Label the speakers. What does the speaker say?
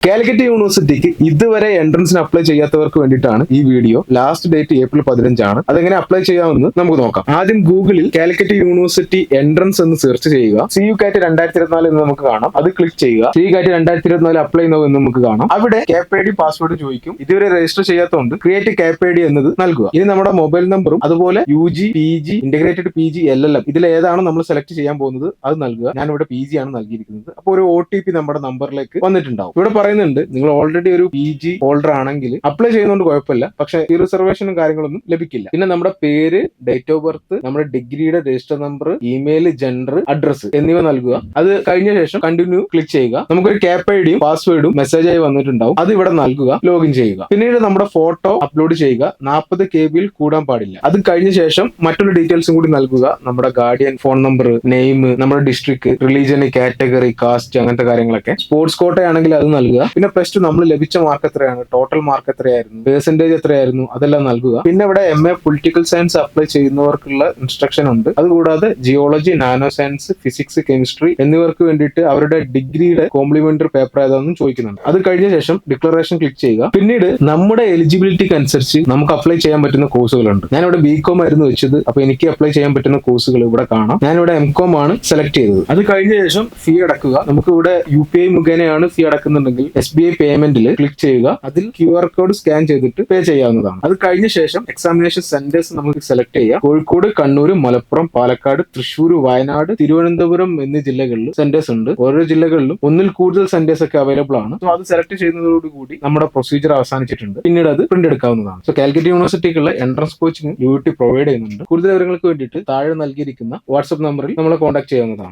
Speaker 1: കാലിക്കറ്റ് യൂണിവേഴ്സിറ്റിക്ക് ഇതുവരെ എൻട്രൻസിന് അപ്ലൈ ചെയ്യാത്തവർക്ക് വേണ്ടിയിട്ടാണ് ഈ വീഡിയോ. ലാസ്റ്റ് ഡേറ്റ് ഏപ്രിൽ 15 ആണ്. അതെങ്ങനെ അപ്ലൈ ചെയ്യാമെന്ന് നമുക്ക് നോക്കാം. ആദ്യം ഗൂഗിളിൽ കാലിക്കറ്റ് യൂണിവേഴ്സിറ്റി എൻട്രൻസ് എന്ന് സെർച്ച് ചെയ്യുക. CUCAT 2024 എന്ന് നമുക്ക് കാണാം. അത് ക്ലിക്ക് ചെയ്യുക. CUCAT 2024 അപ്ലൈ നോ എന്ന് നമുക്ക് കാണാം. അവിടെ KPID പാസ്വേഡ് ചോദിക്കും. ഇതുവരെ രജിസ്റ്റർ ചെയ്യാത്തതുകൊണ്ട് ക്രിയേറ്റ് KPID എന്നത് നൽകുക. ഇനി നമ്മുടെ മൊബൈൽ നമ്പറും അതുപോലെ UG, PG, integrated PG, LLM ഇതിൽ ഏതാണ് നമ്മൾ സെലക്ട് ചെയ്യാൻ പോകുന്നത് അത് നൽകുക. ഞാൻ ഇവിടെ PG ആണ് നൽകിയിരിക്കുന്നത്. അപ്പോൾ ഒരു OTP നമ്മുടെ നമ്പറിലേക്ക് വന്നിട്ടുണ്ടാവും. ഇവിടെ പറയുന്നുണ്ട് നിങ്ങൾ ഓൾറെഡി ഒരു PG ഹോൾഡർ ആണെങ്കിൽ അപ്ലൈ ചെയ്യുന്നതുകൊണ്ട് കുഴപ്പമില്ല, പക്ഷെ ഈ റിസർവേഷനും കാര്യങ്ങളൊന്നും ലഭിക്കില്ല. പിന്നെ നമ്മുടെ പേര്, ഡേറ്റ് ഓഫ് ബർത്ത്, നമ്മുടെ ഡിഗ്രിയുടെ register number, email, gender, address എന്നിവ നൽകുക. അത് കഴിഞ്ഞ ശേഷം കണ്ടിന്യൂ ക്ലിക്ക് ചെയ്യുക. നമുക്കൊരു KPIDയും പാസ്വേഡും മെസ്സേജ് ആയി വന്നിട്ടുണ്ടാവും. അത് ഇവിടെ നൽകുക. ലോഗിൻ ചെയ്യുക. പിന്നീട് നമ്മുടെ ഫോട്ടോ അപ്ലോഡ് ചെയ്യുക. 40 KB കൂടാൻ പാടില്ല. അത് കഴിഞ്ഞ ശേഷം മറ്റുള്ള ഡീറ്റെയിൽസും കൂടി നൽകുക. നമ്മുടെ ഗാർഡിയൻ, ഫോൺ നമ്പർ, നെയിം, നമ്മുടെ ഡിസ്ട്രിക്ട്, റിലീജിയൻ, കാറ്റഗറി, കാസ്റ്റ്, അങ്ങനത്തെ കാര്യങ്ങളൊക്കെ. സ്പോർട്സ് കോട്ടയാണെങ്കിൽ അത് നൽകുക. പിന്നെ പ്ലസ് ടു നമ്മൾ ലഭിച്ച മാർക്ക് എത്രയാണ്, ടോട്ടൽ മാർക്ക് എത്രയായിരുന്നു, പെർസെന്റേജ് എത്രയായിരുന്നു, അതെല്ലാം നൽകുക. പിന്നെ ഇവിടെ MA പൊളിറ്റിക്കൽ സയൻസ് അപ്ലൈ ചെയ്യുന്നവർക്കുള്ള ഇൻസ്ട്രക്ഷൻ ഉണ്ട്. അതുകൂടാതെ geology, nano science, physics, chemistry എന്നിവർക്ക് വേണ്ടിയിട്ട് അവരുടെ ഡിഗ്രിയുടെ കോംപ്ലിമെന്ററി പേപ്പർ ഏതാണെന്നും ചോദിക്കുന്നുണ്ട്. അത് കഴിഞ്ഞ ശേഷം ഡിക്ലറേഷൻ ക്ലിക്ക് ചെയ്യുക. പിന്നീട് നമ്മുടെ എലിജിബിലിറ്റിക്ക് അനുസരിച്ച് നമുക്ക് അപ്ലൈ ചെയ്യാൻ പറ്റുന്ന കോഴ്സുകളുണ്ട്. ഞാനിവിടെ BCom ആയിരുന്നു വെച്ചത്. അപ്പൊ എനിക്ക് അപ്ലൈ ചെയ്യാൻ പറ്റുന്ന കോഴ്സുകൾ ഇവിടെ കാണാം. ഞാനിവിടെ MCom ആണ് സെലക്ട് ചെയ്തത്. അത് കഴിഞ്ഞ ശേഷം ഫീ അടക്കുക. നമുക്ക് ഇവിടെ UPI മുഖേനയാണ് ഫീ അടക്കുന്നുണ്ടെങ്കിൽ SBI പേയ്മെന്റിൽ ക്ലിക്ക് ചെയ്യുക. അതിൽ QR കോഡ് സ്കാൻ ചെയ്തിട്ട് പേ ചെയ്യാവുന്നതാണ്. അത് കഴിഞ്ഞ ശേഷം എക്സാമിനേഷൻ സെന്റേഴ്സ് നമുക്ക് സെലക്ട് ചെയ്യാം. കോഴിക്കോട്, കണ്ണൂർ, മലപ്പുറം, പാലക്കാട്, തൃശ്ശൂർ, വയനാട്, തിരുവനന്തപുരം എന്നീ ജില്ലകളിൽ സെന്റേഴ്സ് ഉണ്ട്. ഓരോ ജില്ലകളിലും ഒന്നിൽ കൂടുതൽ സെന്റേഴ്സ് ഒക്കെ അവൈലബിൾ ആണ്. സോ അത് സെലക്ട് ചെയ്യുന്നതോടുകൂടി നമ്മുടെ പ്രൊസീജിയർ അവസാനിച്ചിട്ടുണ്ട്. പിന്നീട് അത് പ്രിന്റ് എടുക്കാവുന്നതാണ്. സോ കാലിക്കറ്റ് യൂണിവേഴ്സിറ്റിക്കുള്ള എൻട്രൻസ് കോച്ചിങ് UT പ്രൊവൈഡ് ചെയ്യുന്നുണ്ട്. കൂടുതൽ വിവരങ്ങൾക്ക് വേണ്ടിയിട്ട് താഴെ നൽകിയിരിക്കുന്ന വാട്സ്ആപ്പ് നമ്പറിൽ നമ്മളെ കോൺടാക്ട് ചെയ്യാവുന്നതാണ്.